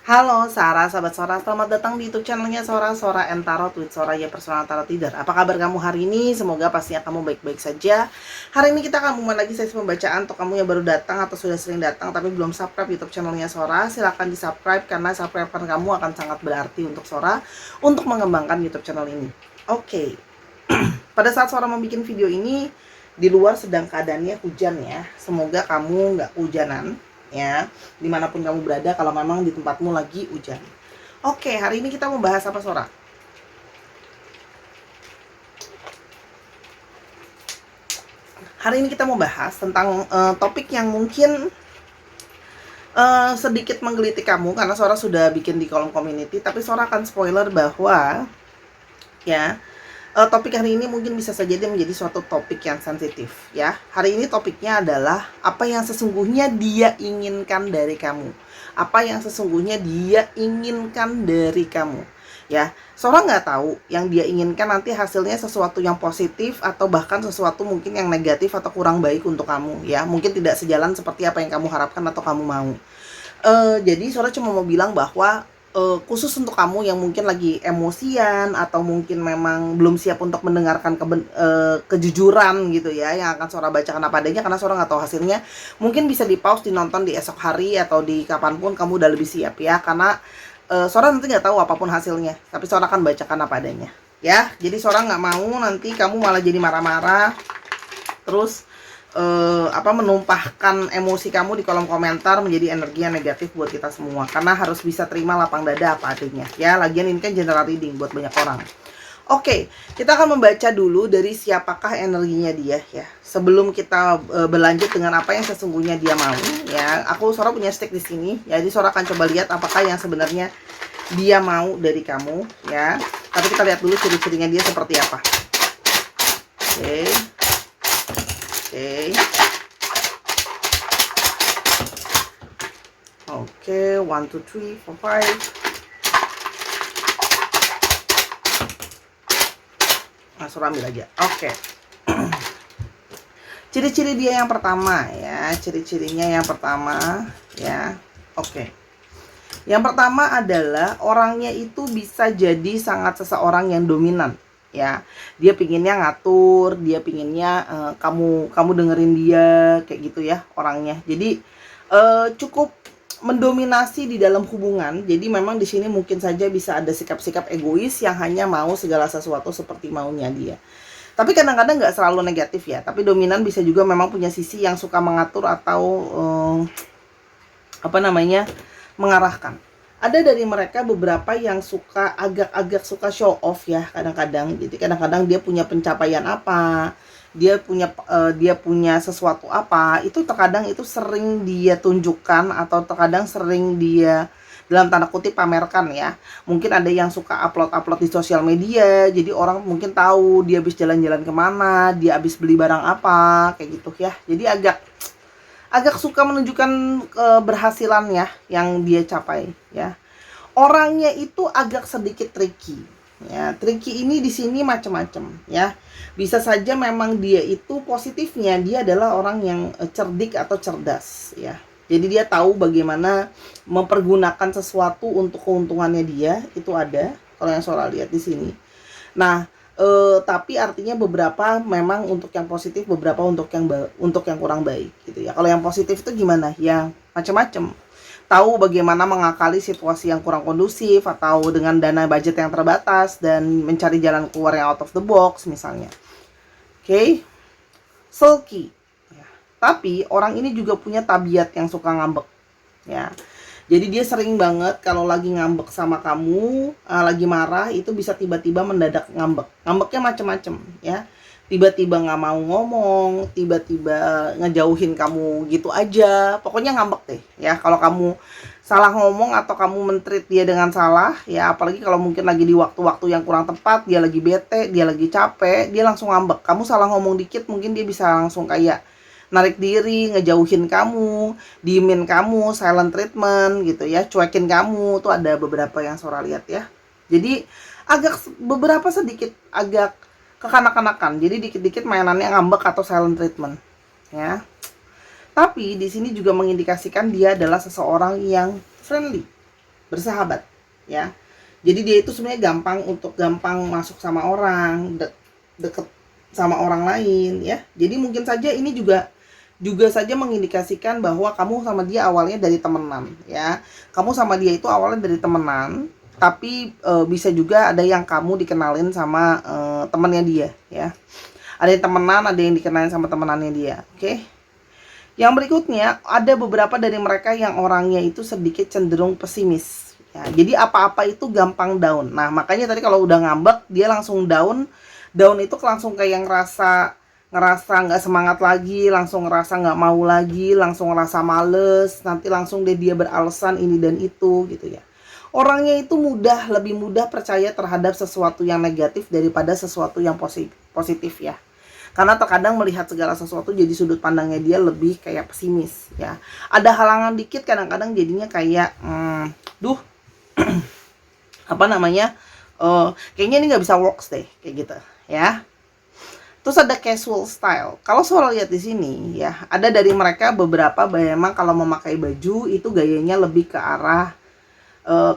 Halo Sarah, sahabat Sora, selamat datang di YouTube channelnya Sora and Tarot with Soraya Personal Tarot Reader. Apa kabar kamu hari ini? Semoga pastinya kamu baik-baik saja. Hari ini kita akan memulai lagi sesi pembacaan untuk kamu yang baru datang atau sudah sering datang tapi belum subscribe YouTube channelnya Sora. Silahkan di subscribe karena subscribe kamu akan sangat berarti untuk Sora untuk mengembangkan YouTube channel ini. Oke. Pada saat Sora membuat video ini, di luar sedang keadaannya hujan ya. Semoga kamu nggak hujanan ya, dimanapun kamu berada kalau memang di tempatmu lagi hujan. Oke, hari ini kita membahas apa Sora? Hari ini kita mau bahas tentang topik yang mungkin sedikit menggelitik kamu karena Sora sudah bikin di kolom community, tapi Sora akan spoiler bahwa ya topik hari ini mungkin bisa saja dia menjadi suatu topik yang sensitif ya. Hari ini topiknya adalah apa yang sesungguhnya dia inginkan dari kamu. Apa yang sesungguhnya dia inginkan dari kamu. Ya, Sora nggak tahu yang dia inginkan nanti hasilnya sesuatu yang positif atau bahkan sesuatu mungkin yang negatif atau kurang baik untuk kamu ya. Mungkin tidak sejalan seperti apa yang kamu harapkan atau kamu mau. Jadi Sora cuma mau bilang bahwa khusus untuk kamu yang mungkin lagi emosian atau mungkin memang belum siap untuk mendengarkan kejujuran gitu ya, yang akan Sora bacakan apa adanya karena Sora nggak tahu hasilnya, mungkin bisa di pause, dinonton di esok hari atau di kapanpun kamu udah lebih siap ya, karena Sora nanti nggak tahu apapun hasilnya, tapi Sora akan bacakan apa adanya ya. Jadi Sora nggak mau nanti kamu malah jadi marah-marah terus menumpahkan emosi kamu di kolom komentar menjadi energi yang negatif buat kita semua, karena harus bisa terima lapang dada apa adanya ya. Lagian ini kan general reading buat banyak orang. Oke, kita akan membaca dulu dari siapakah energinya dia ya. Sebelum kita berlanjut dengan apa yang sesungguhnya dia mau ya. Sora punya stick di sini. Jadi Sora akan coba lihat apakah yang sebenarnya dia mau dari kamu ya. Tapi kita lihat dulu ciri-cirinya dia seperti apa. Oke. Oke, 1, 2, 3, 4, 5. Sora ambil aja. Oke. Ciri-ciri dia yang pertama ya, ciri-cirinya yang pertama ya. Oke. Yang pertama adalah orangnya itu bisa jadi sangat seseorang yang dominan ya. Dia pinginnya ngatur, dia pinginnya kamu dengerin dia kayak gitu ya orangnya. Jadi cukup mendominasi di dalam hubungan. Jadi memang di sini mungkin saja bisa ada sikap-sikap egois yang hanya mau segala sesuatu seperti maunya dia. Tapi kadang-kadang nggak selalu negatif ya. Tapi dominan bisa juga memang punya sisi yang suka mengatur atau mengarahkan. Ada dari mereka beberapa yang suka agak-agak suka show off ya kadang-kadang. Jadi kadang-kadang dia punya pencapaian apa, dia punya sesuatu apa, itu terkadang itu sering dia tunjukkan atau terkadang sering dia dalam tanda kutip pamerkan ya. Mungkin ada yang suka upload di sosial media, jadi orang mungkin tahu dia habis jalan-jalan kemana, dia habis beli barang apa kayak gitu ya. Jadi agak suka menunjukkan keberhasilan ya yang dia capai ya. Orangnya itu agak sedikit tricky ya. Tricky ini di sini macam-macam ya. Bisa saja memang dia itu positifnya dia adalah orang yang cerdik atau cerdas ya. Jadi dia tahu bagaimana mempergunakan sesuatu untuk keuntungannya dia, itu ada kalau yang Sora lihat di sini. Nah, tapi artinya beberapa memang untuk yang positif, beberapa untuk yang kurang baik gitu ya. Kalau yang positif itu gimana? Ya macam-macam. Tahu bagaimana mengakali situasi yang kurang kondusif atau dengan dana budget yang terbatas dan mencari jalan keluar yang out of the box misalnya. Oke. Sulky. Ya. Tapi orang ini juga punya tabiat yang suka ngambek. Ya. Jadi dia sering banget kalau lagi ngambek sama kamu, lagi marah itu bisa tiba-tiba mendadak ngambek. Ngambeknya macam-macam ya. Tiba-tiba nggak mau ngomong, tiba-tiba ngejauhin kamu gitu aja. Pokoknya ngambek deh ya. Kalau kamu salah ngomong atau kamu men-treat dia dengan salah ya, apalagi kalau mungkin lagi di waktu-waktu yang kurang tepat, dia lagi bete, dia lagi capek, dia langsung ngambek. Kamu salah ngomong dikit mungkin dia bisa langsung kayak narik diri, ngejauhin kamu, diemin kamu, silent treatment gitu ya, cuekin kamu. Tuh ada beberapa yang Sora lihat ya. Jadi beberapa sedikit agak kekanak-kanakan. Jadi dikit-dikit mainannya ngambek atau silent treatment ya. Tapi di sini juga mengindikasikan dia adalah seseorang yang friendly bersahabat ya. Jadi dia itu sebenarnya gampang masuk sama orang, deket sama orang lain ya. Jadi mungkin saja ini juga saja mengindikasikan bahwa kamu sama dia awalnya dari temenan ya. Kamu sama dia itu awalnya dari temenan, tapi bisa juga ada yang kamu dikenalin sama temannya dia ya. Ada yang temenan, ada yang dikenalin sama temenannya dia. Oke. Yang berikutnya, ada beberapa dari mereka yang orangnya itu sedikit cenderung pesimis ya. Jadi apa-apa itu gampang down. Nah, makanya tadi kalau udah ngambek dia langsung down. Down itu langsung kayak ngerasa nggak semangat lagi, langsung ngerasa nggak mau lagi, langsung ngerasa males, nanti langsung dia beralasan ini dan itu gitu ya. Orangnya itu lebih mudah percaya terhadap sesuatu yang negatif daripada sesuatu yang positif ya. Karena terkadang melihat segala sesuatu jadi sudut pandangnya dia lebih kayak pesimis ya. Ada halangan dikit kadang-kadang jadinya kayak apa namanya, kayaknya ini nggak bisa works deh kayak gitu ya. Terus ada casual style. Kalau soal lihat di sini ya, ada dari mereka beberapa memang kalau memakai baju itu gayanya lebih ke arah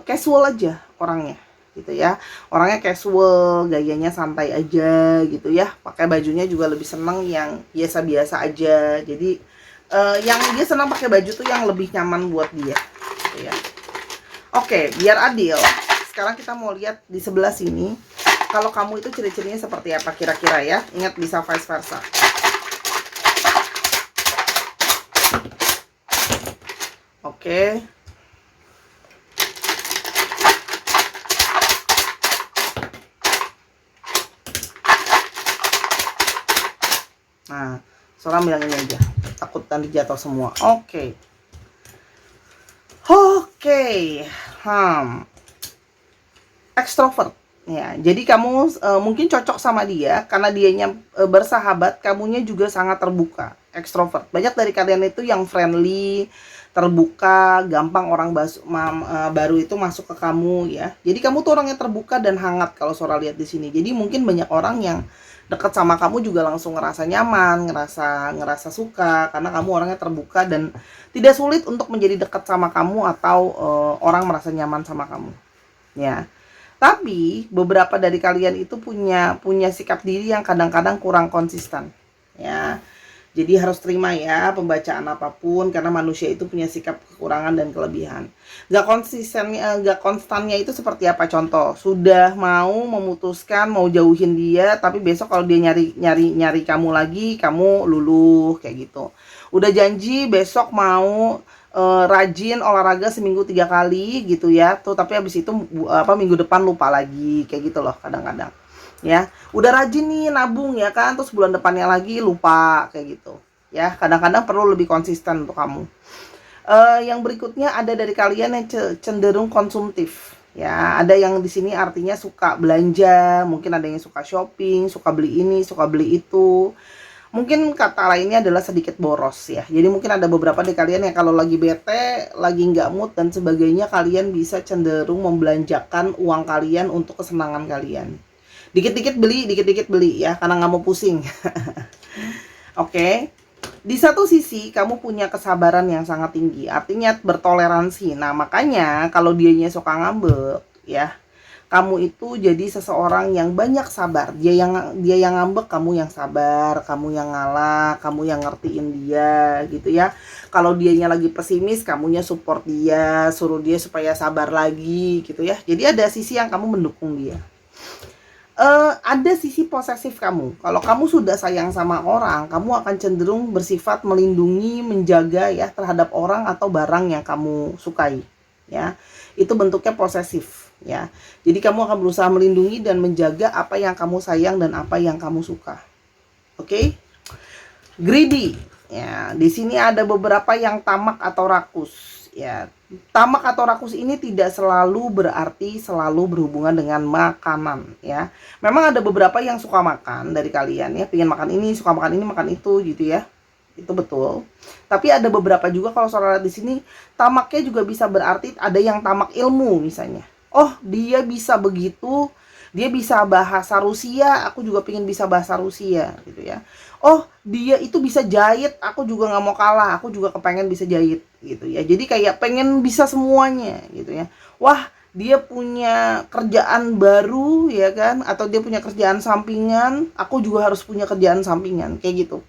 casual aja orangnya gitu ya. Orangnya casual, gayanya santai aja gitu ya. Pakai bajunya juga lebih seneng yang biasa-biasa aja. Jadi yang dia senang pakai baju tuh yang lebih nyaman buat dia gitu ya. Oke, biar adil, sekarang kita mau lihat di sebelah sini. Kalau kamu itu ciri-cirinya seperti apa kira-kira ya. Ingat bisa vice versa. Oke. Nah, seorang bilang ini aja. Takut nanti jatuh semua. Oke. Extrovert. Ya, jadi kamu mungkin cocok sama dia karena dianya bersahabat, kamunya juga sangat terbuka, ekstrovert. Banyak dari kalian itu yang friendly, terbuka, gampang orang baru itu masuk ke kamu ya. Jadi kamu tuh orangnya terbuka dan hangat kalau Sora lihat di sini. Jadi mungkin banyak orang yang dekat sama kamu juga langsung ngerasa nyaman, ngerasa suka karena kamu orangnya terbuka dan tidak sulit untuk menjadi dekat sama kamu atau orang merasa nyaman sama kamu. Ya. Tapi beberapa dari kalian itu punya sikap diri yang kadang-kadang kurang konsisten. Ya. Jadi harus terima ya pembacaan apapun karena manusia itu punya sikap kekurangan dan kelebihan. Gak konstannya itu seperti apa? Contoh, sudah mau memutuskan mau jauhin dia, tapi besok kalau dia nyari kamu lagi, kamu luluh kayak gitu. Udah janji besok mau rajin olahraga seminggu 3 kali gitu ya tuh, tapi habis itu minggu depan lupa lagi kayak gitu loh kadang-kadang ya. Udah rajin nih nabung ya kan, terus bulan depannya lagi lupa kayak gitu ya. Kadang-kadang perlu lebih konsisten untuk kamu. Yang berikutnya ada dari kalian yang cenderung konsumtif ya. Ada yang di sini artinya suka belanja, mungkin ada yang suka shopping, suka beli ini, suka beli itu. Mungkin kata lainnya adalah sedikit boros ya. Jadi mungkin ada beberapa dari kalian yang kalau lagi bete, lagi nggak mood dan sebagainya, kalian bisa cenderung membelanjakan uang kalian untuk kesenangan kalian. Dikit-dikit beli ya, karena nggak mau pusing. Oke. Di satu sisi kamu punya kesabaran yang sangat tinggi, artinya bertoleransi. Nah makanya kalau dianya suka ngambek ya, kamu itu jadi seseorang yang banyak sabar. Dia yang ngambek, kamu yang sabar, kamu yang ngalah, kamu yang ngertiin dia gitu ya. Kalau dianya lagi pesimis, kamunya support dia, suruh dia supaya sabar lagi gitu ya. Jadi ada sisi yang kamu mendukung dia. Ada sisi posesif kamu. Kalau kamu sudah sayang sama orang, kamu akan cenderung bersifat melindungi, menjaga ya terhadap orang atau barang yang kamu sukai ya. Itu bentuknya posesif ya. Jadi kamu akan berusaha melindungi dan menjaga apa yang kamu sayang dan apa yang kamu suka. Oke? Greedy. Ya, di sini ada beberapa yang tamak atau rakus ya. Tamak atau rakus ini tidak selalu berarti selalu berhubungan dengan makanan ya. Memang ada beberapa yang suka makan dari kalian ya, pengen makan ini, suka makan ini, makan itu gitu ya. Itu betul. Tapi ada beberapa juga kalau saudara di sini tamaknya juga bisa berarti ada yang tamak ilmu misalnya. Oh, dia bisa begitu Dia bisa bahasa Rusia, aku juga pengen bisa bahasa Rusia gitu ya. Oh, dia itu bisa jahit, aku juga nggak mau kalah, aku juga kepengen bisa jahit gitu ya. Jadi kayak pengen bisa semuanya gitu ya. Wah, dia punya kerjaan baru ya kan, atau dia punya kerjaan sampingan, aku juga harus punya kerjaan sampingan kayak gitu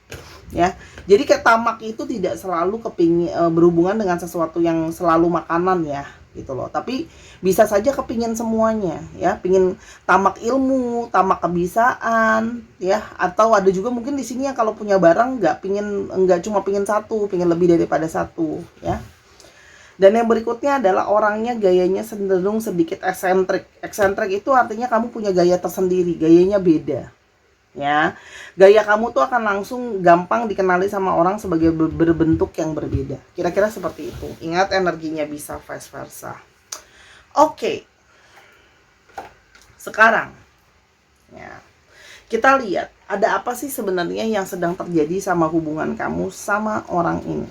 ya. Jadi kayak tamak itu tidak selalu berhubungan dengan sesuatu yang selalu makanan ya gitu loh, tapi bisa saja kepingin semuanya ya, pingin tamak ilmu, tamak kebisaan ya, atau ada juga mungkin di sini yang kalau punya barang nggak cuma pingin satu, pingin lebih daripada satu ya. Dan yang berikutnya adalah orangnya gayanya cenderung sedikit eksentrik. Eksentrik itu artinya kamu punya gaya tersendiri, gayanya beda ya. Gaya kamu tuh akan langsung gampang dikenali sama orang sebagai berbentuk yang berbeda, kira-kira seperti itu. Ingat, energinya bisa vice versa. Oke, sekarang ya, kita lihat ada apa sih sebenarnya yang sedang terjadi sama hubungan kamu sama orang ini.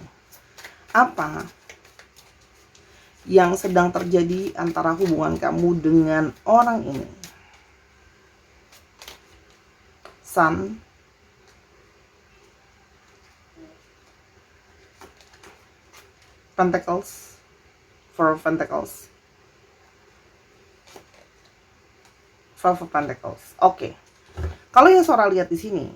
Apa yang sedang terjadi antara hubungan kamu dengan orang ini? Sun, Pentacles, Four of Pentacles, Five of Pentacles. Oke. Kalau yang Sora lihat di sini,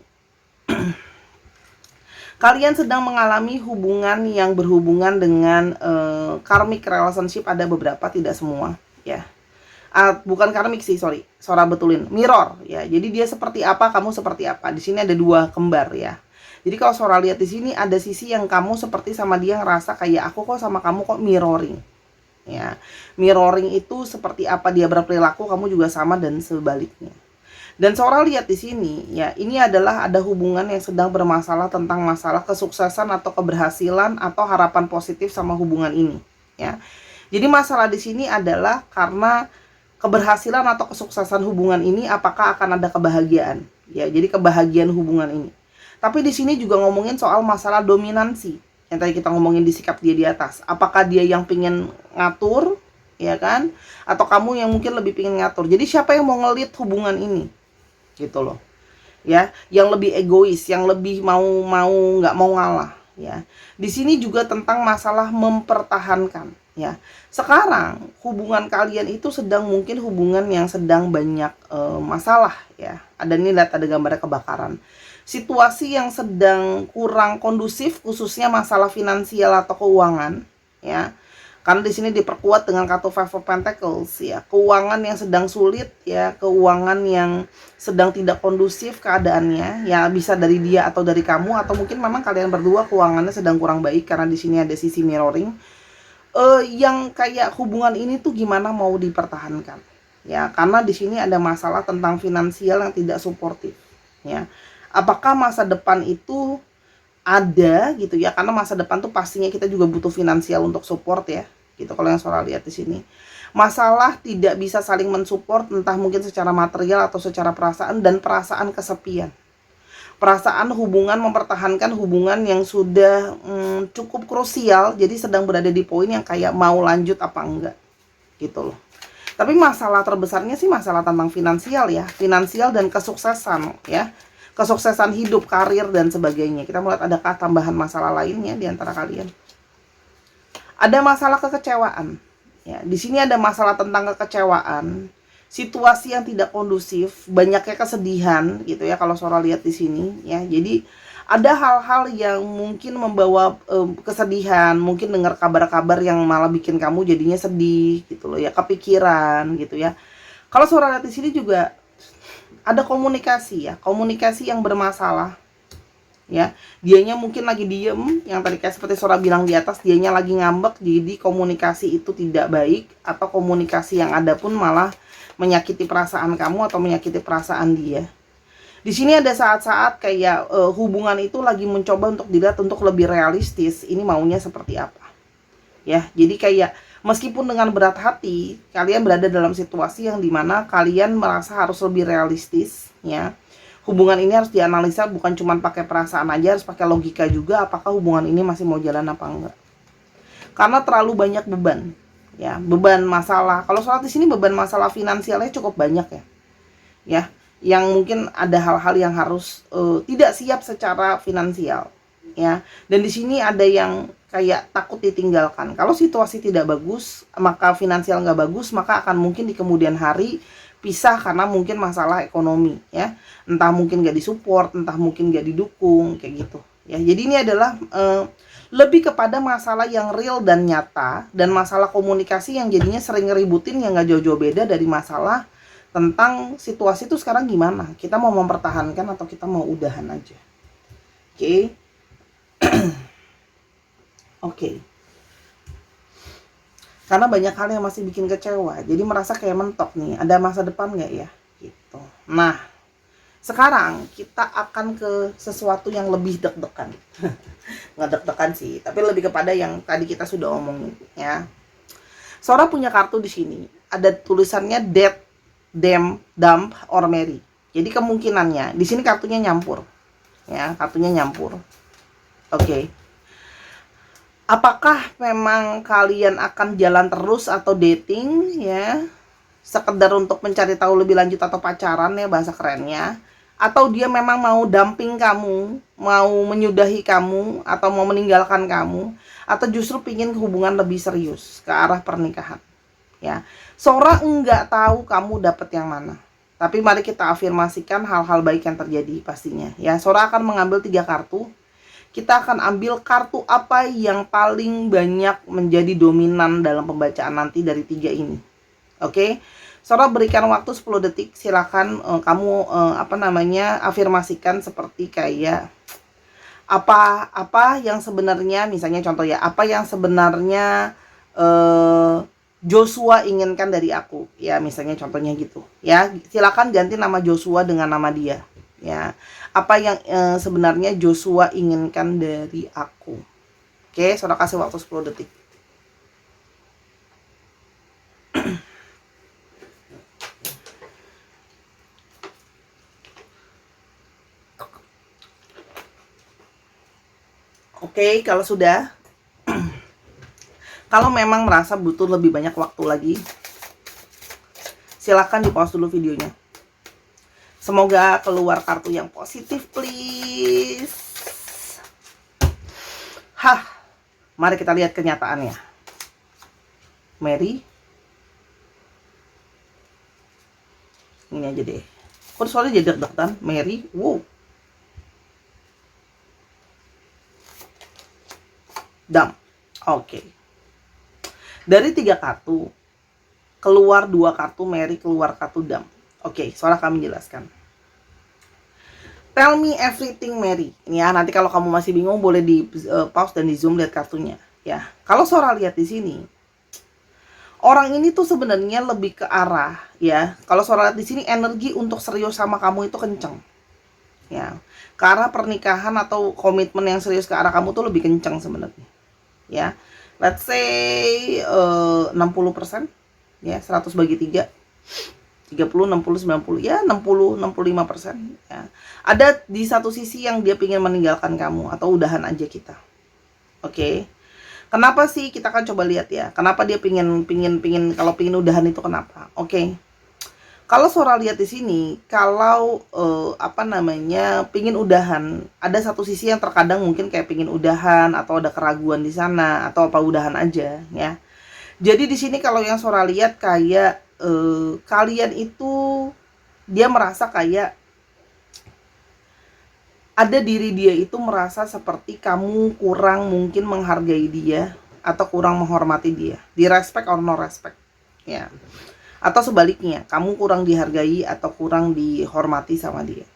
kalian sedang mengalami hubungan yang berhubungan dengan karmic relationship. Ada beberapa, tidak semua ya. Bukan karmik sih, sorry, Sora betulin, mirror ya. Jadi dia seperti apa, kamu seperti apa. Di sini ada dua kembar ya. Jadi kalau Sora lihat di sini ada sisi yang kamu seperti sama dia, ngerasa kayak aku kok sama kamu kok mirroring ya. Mirroring itu seperti apa dia berperilaku, kamu juga sama, dan sebaliknya. Dan Sora lihat di sini ya, ini adalah ada hubungan yang sedang bermasalah tentang masalah kesuksesan atau keberhasilan atau harapan positif sama hubungan ini ya. Jadi masalah di sini adalah karena keberhasilan atau kesuksesan hubungan ini, apakah akan ada kebahagiaan ya. Jadi kebahagiaan hubungan ini. Tapi di sini juga ngomongin soal masalah dominansi yang tadi kita ngomongin di sikap dia di atas. Apakah dia yang pengen ngatur ya kan, atau kamu yang mungkin lebih pengen ngatur. Jadi siapa yang mau ngelit hubungan ini gitu loh ya, yang lebih egois, yang lebih nggak mau ngalah ya. Di sini juga tentang masalah mempertahankan ya. Sekarang hubungan kalian itu sedang mungkin hubungan yang sedang banyak masalah ya. Ada, nih lihat ada gambarnya kebakaran. Situasi yang sedang kurang kondusif, khususnya masalah finansial atau keuangan ya. Karena di sini diperkuat dengan kartu Five of Pentacles ya. Keuangan yang sedang sulit ya, keuangan yang sedang tidak kondusif keadaannya ya, bisa dari dia atau dari kamu, atau mungkin memang kalian berdua keuangannya sedang kurang baik karena di sini ada sisi mirroring. Yang kayak hubungan ini tuh gimana mau dipertahankan ya, karena di sini ada masalah tentang finansial yang tidak suportif ya. Apakah masa depan itu ada gitu ya, karena masa depan tuh pastinya kita juga butuh finansial untuk support ya gitu. Kalau yang Sora lihat di sini, masalah tidak bisa saling mensupport, entah mungkin secara material atau secara perasaan, dan perasaan kesepian, perasaan hubungan, mempertahankan hubungan yang sudah cukup krusial, jadi sedang berada di poin yang kayak mau lanjut apa enggak gitu loh. Tapi masalah terbesarnya sih masalah tentang finansial ya, finansial dan kesuksesan ya, kesuksesan hidup, karir, dan sebagainya. Kita melihat adakah tambahan masalah lainnya di antara kalian. Ada masalah kekecewaan ya. Di sini ada masalah tentang kekecewaan, situasi yang tidak kondusif, banyaknya kesedihan gitu ya kalau Sora lihat di sini ya. Jadi ada hal-hal yang mungkin membawa kesedihan, mungkin dengar kabar-kabar yang malah bikin kamu jadinya sedih gitu loh ya, kepikiran gitu ya. Kalau Sora lihat di sini juga ada komunikasi ya, komunikasi yang bermasalah ya. Dianya mungkin lagi diem, yang tadi kayak seperti Sora bilang di atas, dianya lagi ngambek, jadi komunikasi itu tidak baik, atau komunikasi yang ada pun malah menyakiti perasaan kamu atau menyakiti perasaan dia. Di sini ada saat-saat kayak hubungan itu lagi mencoba untuk dilihat untuk lebih realistis, ini maunya seperti apa ya. Jadi kayak meskipun dengan berat hati, kalian berada dalam situasi yang dimana kalian merasa harus lebih realistis ya. Hubungan ini harus dianalisa, bukan cuma pakai perasaan aja, harus pakai logika juga, apakah hubungan ini masih mau jalan apa enggak. Karena terlalu banyak beban ya, beban masalah. Kalau soal di sini beban masalah finansialnya cukup banyak ya. ya, yang mungkin ada hal-hal yang harus tidak siap secara finansial, ya. Dan di sini ada yang kayak takut ditinggalkan. Kalau situasi tidak bagus, maka finansial nggak bagus, maka akan mungkin di kemudian hari pisah karena mungkin masalah ekonomi, ya. Entah mungkin nggak disupport, entah mungkin nggak didukung, kayak gitu. Ya, jadi ini adalah lebih kepada masalah yang real dan nyata, dan masalah komunikasi yang jadinya sering ngeributin yang nggak jauh-jauh beda dari masalah tentang situasi itu sekarang gimana. Kita mau mempertahankan atau kita mau udahan aja. Oke. Oke. Karena banyak hal yang masih bikin kecewa, jadi merasa kayak mentok nih, ada masa depan nggak ya? Gitu. Nah, sekarang kita akan ke sesuatu yang lebih deg-degan. Nggak deg-degan sih, tapi lebih kepada yang tadi kita sudah omongin, ya. Sora punya kartu di sini, ada tulisannya death, dump, or marry. Jadi kemungkinannya, di sini kartunya nyampur, ya, kartunya nyampur. Oke. Apakah memang kalian akan jalan terus atau dating, ya, sekedar untuk mencari tahu lebih lanjut atau pacaran, ya bahasa kerennya, atau dia memang mau dumping kamu, mau menyudahi kamu, atau mau meninggalkan kamu, atau justru pingin hubungan lebih serius ke arah pernikahan, ya. Sora enggak tahu kamu dapat yang mana, tapi mari kita afirmasikan hal-hal baik yang terjadi pastinya, ya. Sora akan mengambil 3 kartu. Kita akan ambil kartu apa yang paling banyak menjadi dominan dalam pembacaan nanti dari 3 ini. Oke. Sora berikan waktu 10 detik. Silakan kamu afirmasikan seperti kayak apa yang sebenarnya, misalnya contoh ya, apa yang sebenarnya Joshua inginkan dari aku, ya, misalnya contohnya gitu, ya. Silakan ganti nama Joshua dengan nama dia, ya. Apa yang sebenarnya Joshua inginkan dari aku. Oke, Sora kasih waktu 10 detik. Oke, kalau sudah, kalau memang merasa butuh lebih banyak waktu lagi, silakan di pause dulu videonya. Semoga keluar kartu yang positif, please. Hah, mari kita lihat kenyataannya. Mary, ini aja deh. Kok soalnya jadi deg-degan? Mary, wow. Dump. Oke. Dari 3 kartu, keluar 2 kartu Mary, keluar kartu dump. Oke, Sora kami jelaskan. Tell me everything, Mary. Ini ya, nanti kalau kamu masih bingung boleh di pause dan di zoom lihat kartunya, ya. Kalau Sora lihat di sini, orang ini tuh sebenarnya lebih ke arah, ya. Kalau Sora lihat di sini, energi untuk serius sama kamu itu kenceng, ya. Ke arah pernikahan atau komitmen yang serius ke arah kamu tuh lebih kenceng sebenarnya, ya. Let's say 60%, ya, 100 bagi 3. 30, 60, 90, ya 60, 65%, ya. Ada di satu sisi yang dia pingin meninggalkan kamu atau udahan aja kita. Oke. Kenapa sih? Kita kan coba lihat ya. Kenapa dia pingin kalau pingin udahan itu kenapa? Oke. Kalau Sora lihat di sini, kalau pingin udahan, ada satu sisi yang terkadang mungkin kayak pingin udahan atau ada keraguan di sana atau apa udahan aja, ya. Jadi di sini kalau yang Sora lihat kayak kalian itu, dia merasa kayak ada diri dia itu merasa seperti kamu kurang mungkin menghargai dia atau kurang menghormati dia, di respect or no respect, ya. Atau sebaliknya, kamu kurang dihargai atau kurang dihormati sama dia,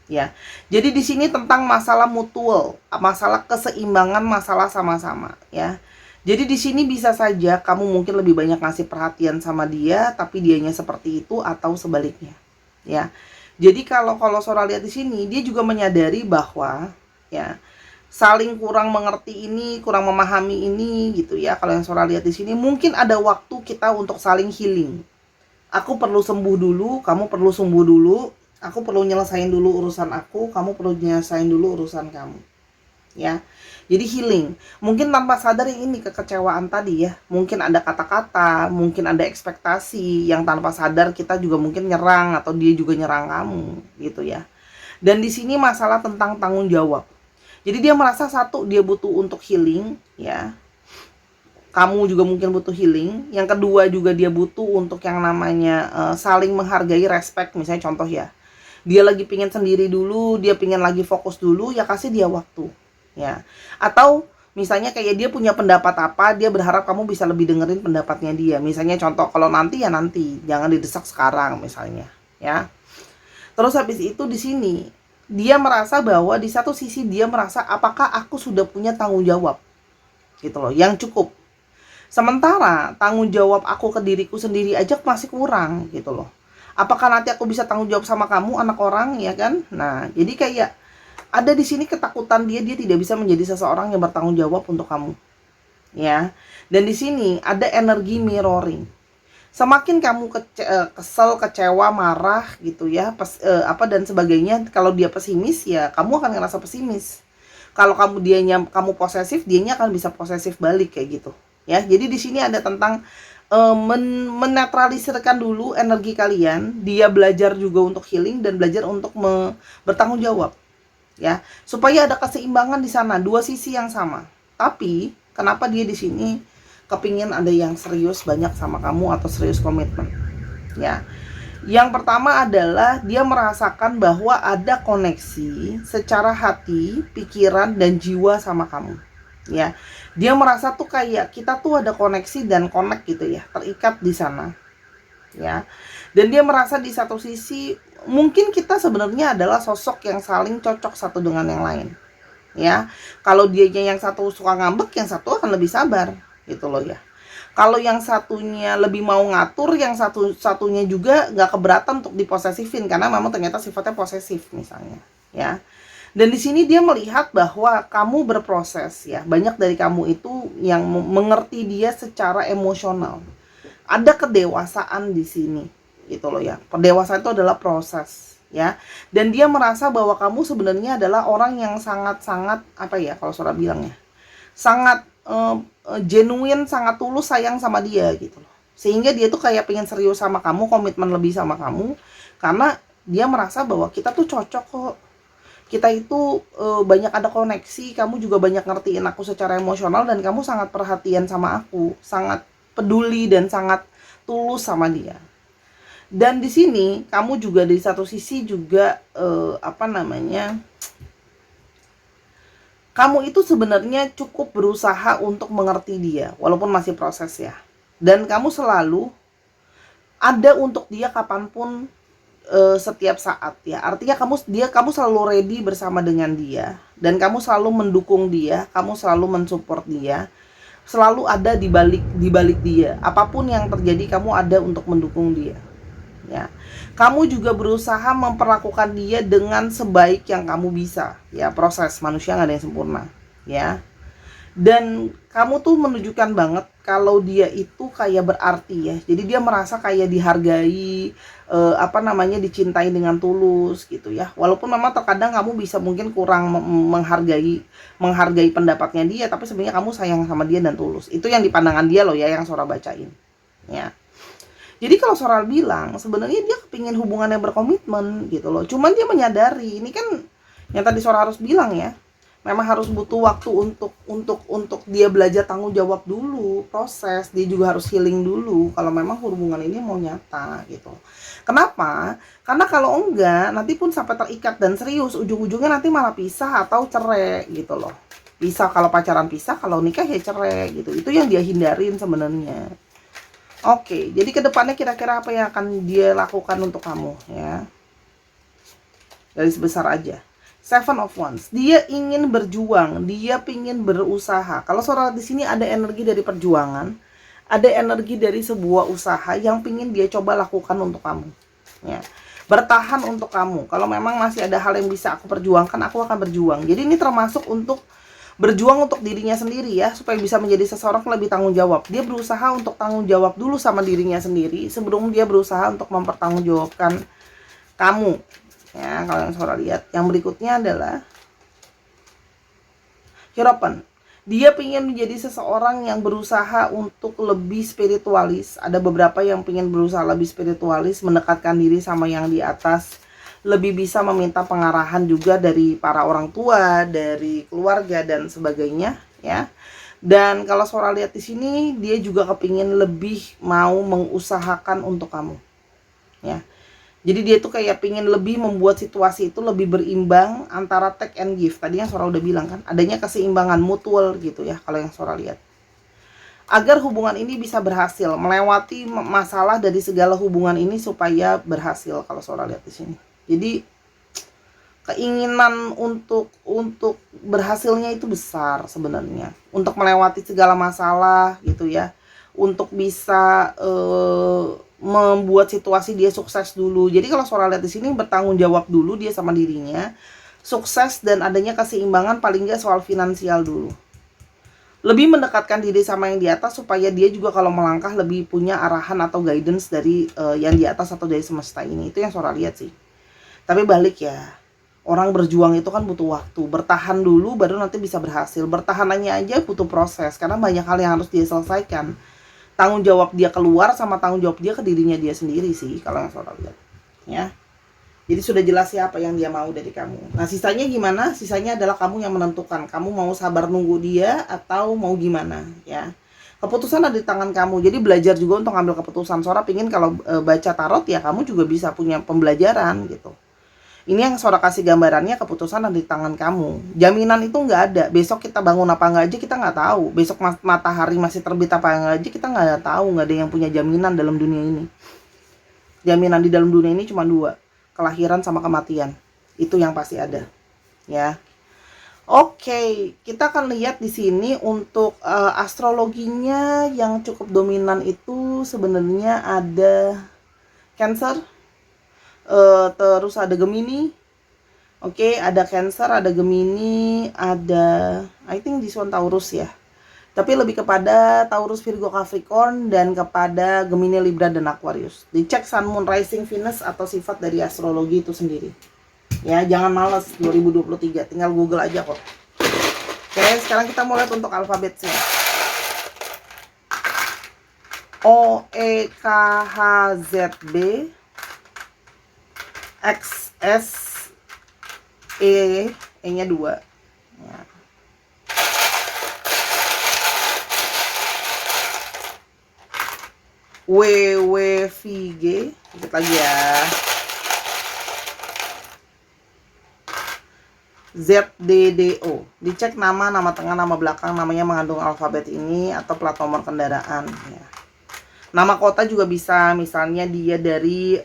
ya. Jadi di sini tentang masalah mutual, masalah keseimbangan, masalah sama-sama, ya. Jadi di sini bisa saja kamu mungkin lebih banyak ngasih perhatian sama dia, tapi dianya seperti itu, atau sebaliknya, ya. Jadi kalau Sora lihat di sini, dia juga menyadari bahwa, ya, saling kurang mengerti ini, kurang memahami ini, gitu ya. Kalau yang Sora lihat di sini, mungkin ada waktu kita untuk saling healing. Aku perlu sembuh dulu, kamu perlu sembuh dulu. Aku perlu nyelesain dulu urusan aku, kamu perlu nyelesain dulu urusan kamu, ya. Jadi healing. Mungkin tanpa sadar yang ini kekecewaan tadi ya. Mungkin ada kata-kata, mungkin ada ekspektasi yang tanpa sadar kita juga mungkin nyerang atau dia juga nyerang kamu gitu ya. Dan di sini masalah tentang tanggung jawab. Jadi dia merasa satu dia butuh untuk healing ya. Kamu juga mungkin butuh healing. Yang kedua juga dia butuh untuk yang namanya saling menghargai, respect. Misalnya contoh ya, dia lagi pingin sendiri dulu, dia pingin lagi fokus dulu, ya kasih dia waktu ya. Atau misalnya kayak dia punya pendapat apa, dia berharap kamu bisa lebih dengerin pendapatnya dia. Misalnya contoh, kalau nanti ya nanti, jangan didesak sekarang misalnya ya. Terus habis itu di sini dia merasa bahwa di satu sisi dia merasa apakah aku sudah punya tanggung jawab gitu loh yang cukup. Sementara tanggung jawab aku ke diriku sendiri aja masih kurang gitu loh. Apakah nanti aku bisa tanggung jawab sama kamu, anak orang, ya kan? Nah, jadi kayak ada di sini ketakutan dia tidak bisa menjadi seseorang yang bertanggung jawab untuk kamu. Ya. Dan di sini ada energi mirroring. Semakin kamu kesel, kecewa, marah gitu ya, dan sebagainya, kalau dia pesimis ya kamu akan ngerasa pesimis. Kalau kamu posesif, dianya akan bisa posesif balik kayak gitu. Ya, jadi di sini ada tentang menetralisirkan dulu energi kalian, dia belajar juga untuk healing dan belajar untuk bertanggung jawab ya, supaya ada keseimbangan di sana, dua sisi yang sama. Tapi kenapa dia di sini kepingin ada yang serius banyak sama kamu atau serius komitmen ya. Yang pertama adalah dia merasakan bahwa ada koneksi secara hati, pikiran, dan jiwa sama kamu ya. Dia merasa tuh kayak kita tuh ada koneksi dan connect gitu ya, terikat di sana ya. Dan dia merasa di satu sisi mungkin kita sebenarnya adalah sosok yang saling cocok satu dengan yang lain ya. Kalau dianya yang satu suka ngambek, yang satu akan lebih sabar gitu loh ya. Kalau yang satunya lebih mau ngatur, yang satunya juga nggak keberatan untuk diposesifin karena memang ternyata sifatnya posesif misalnya ya. Dan di sini dia melihat bahwa kamu berproses ya. Banyak dari kamu itu yang mengerti dia secara emosional. Ada kedewasaan di sini gitu loh ya. Pendewasaan itu adalah proses ya. Dan dia merasa bahwa kamu sebenarnya adalah orang yang sangat-sangat apa ya, kalau Sora bilangnya, sangat genuine, sangat tulus sayang sama dia gitu loh. Sehingga dia tuh kayak pengen serius sama kamu, komitmen lebih sama kamu, karena dia merasa bahwa kita tuh cocok kok. Kita itu banyak ada koneksi, kamu juga banyak ngertiin aku secara emosional, dan kamu sangat perhatian sama aku, sangat peduli dan sangat tulus sama dia. Dan di sini kamu juga di satu sisi juga kamu itu sebenarnya cukup berusaha untuk mengerti dia walaupun masih proses ya. Dan kamu selalu ada untuk dia kapanpun, setiap saat ya. Artinya kamu selalu ready bersama dengan dia, dan kamu selalu mendukung dia, kamu selalu mensupport dia, selalu ada di balik dia. Apapun yang terjadi kamu ada untuk mendukung dia. Ya. Kamu juga berusaha memperlakukan dia dengan sebaik yang kamu bisa. Ya, proses manusia nggak ada yang sempurna, ya. Dan kamu tuh menunjukkan banget kalau dia itu kayak berarti ya. Jadi dia merasa kayak dihargai, dicintai dengan tulus gitu ya. Walaupun memang terkadang kamu bisa mungkin kurang menghargai pendapatnya dia, tapi sebenarnya kamu sayang sama dia dan tulus. Itu yang dipandangan dia loh ya, yang Sora bacain. Ya. Jadi kalau Sora bilang sebenarnya dia kepingin hubungan yang berkomitmen gitu loh. Cuman dia menyadari ini kan yang tadi Sora harus bilang ya, memang harus butuh waktu untuk dia belajar tanggung jawab dulu, proses. Dia juga harus healing dulu kalau memang hubungan ini mau nyata gitu. Kenapa? Karena kalau enggak nanti pun sampai terikat dan serius, ujung-ujungnya nanti malah pisah atau cerai gitu loh. Pisah kalau pacaran, pisah kalau nikah ya cerai gitu. Itu yang dia hindarin sebenarnya. Oke, jadi kedepannya kira-kira apa yang akan dia lakukan untuk kamu ya? Garis besar aja. Seven of Wands. Dia ingin berjuang, dia ingin berusaha. Kalau Sora di sini ada energi dari perjuangan, ada energi dari sebuah usaha yang ingin dia coba lakukan untuk kamu. Ya. Bertahan untuk kamu. Kalau memang masih ada hal yang bisa aku perjuangkan, aku akan berjuang. Jadi ini termasuk untuk berjuang untuk dirinya sendiri ya, supaya bisa menjadi seseorang yang lebih tanggung jawab. Dia berusaha untuk tanggung jawab dulu sama dirinya sendiri sebelum dia berusaha untuk mempertanggungjawabkan kamu. Ya, kalau yang Sora lihat, yang berikutnya adalah Hierophant. Dia ingin menjadi seseorang yang berusaha untuk lebih spiritualis. Ada beberapa yang ingin berusaha lebih spiritualis, mendekatkan diri sama yang di atas, lebih bisa meminta pengarahan juga dari para orang tua, dari keluarga dan sebagainya, ya. Dan kalau Sora lihat di sini, dia juga kepingin lebih mau mengusahakan untuk kamu, ya. Jadi dia tuh kayak pingin lebih membuat situasi itu lebih berimbang antara take and give. Tadinya Sora udah bilang kan, adanya keseimbangan mutual gitu ya kalau yang Sora lihat. Agar hubungan ini bisa berhasil, melewati masalah dari segala hubungan ini supaya berhasil kalau Sora lihat di sini. Jadi keinginan untuk berhasilnya itu besar sebenarnya. Untuk melewati segala masalah gitu ya. Untuk bisa membuat situasi dia sukses dulu. Jadi kalau Sora lihat di sini bertanggung jawab dulu dia sama dirinya, sukses dan adanya keseimbangan paling nggak soal finansial dulu. Lebih mendekatkan diri sama yang di atas supaya dia juga kalau melangkah lebih punya arahan atau guidance dari yang di atas atau dari semesta ini. Itu yang Sora lihat sih. Tapi balik ya, orang berjuang itu kan butuh waktu. Bertahan dulu baru nanti bisa berhasil. Bertahanannya aja butuh proses karena banyak hal yang harus dia selesaikan. Tanggung jawab dia keluar sama tanggung jawab dia ke dirinya dia sendiri sih kalau yang Sora lihat, ya. Jadi sudah jelas ya apa yang dia mau dari kamu. Nah sisanya gimana? Sisanya adalah kamu yang menentukan. Kamu mau sabar nunggu dia atau mau gimana, ya. Keputusan ada di tangan kamu. Jadi belajar juga untuk ambil keputusan. Sora pingin kalau baca tarot ya kamu juga bisa punya pembelajaran gitu. Ini yang Sora kasih gambarannya, keputusan ada di tangan kamu. Jaminan itu nggak ada. Besok kita bangun apa nggak aja kita nggak tahu. Besok matahari masih terbit apa nggak aja kita nggak tahu. Nggak ada yang punya jaminan dalam dunia ini. Jaminan di dalam dunia ini cuma dua, kelahiran sama kematian. Itu yang pasti ada, ya. Oke, kita akan lihat di sini untuk astrologinya yang cukup dominan itu sebenarnya ada Cancer. Terus ada Gemini. Oke, ada Cancer, ada Gemini, ada I think this one Taurus ya. Tapi lebih kepada Taurus, Virgo, Capricorn dan kepada Gemini, Libra dan Aquarius. Dicek Sun, Moon, Rising, Venus atau sifat dari astrologi itu sendiri. Ya, jangan males 2023, tinggal Google aja kok. Oke, sekarang kita mau lihat untuk alfabetnya. O E K H Z B X S E nya 2 ya. W W V G dikit lagi ya. Z D D O. Dicek nama tengah, nama belakang, namanya mengandung alfabet ini atau plat nomor kendaraan ya. Nama kota juga bisa, misalnya dia dari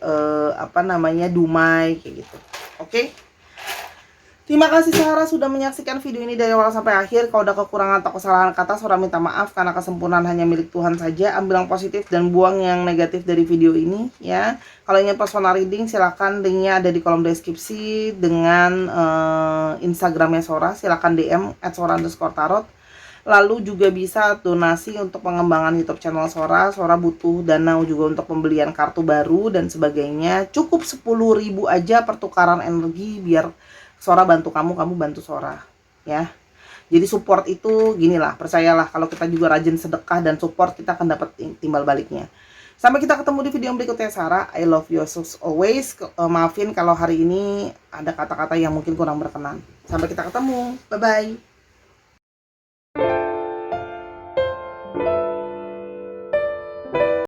Dumai kayak gitu. Oke. Terima kasih Sahara sudah menyaksikan video ini dari awal sampai akhir. Kalau ada kekurangan atau kesalahan kata, Sora minta maaf karena kesempurnaan hanya milik Tuhan saja. Ambil yang positif dan buang yang negatif dari video ini ya. Kalau ingin personal reading silakan, linknya ada di kolom deskripsi dengan Instagramnya Sora. Silakan DM @sora_tarot. Lalu juga bisa donasi untuk pengembangan YouTube channel Sora. Sora butuh dana juga untuk pembelian kartu baru dan sebagainya. Cukup 10.000 aja pertukaran energi biar Sora bantu kamu bantu Sora, ya. Jadi support itu ginilah, percayalah kalau kita juga rajin sedekah dan support kita akan dapat timbal baliknya. Sampai kita ketemu di video berikutnya Sarah. I love you as always. Maafin kalau hari ini ada kata-kata yang mungkin kurang berkenan. Sampai kita ketemu. Bye bye.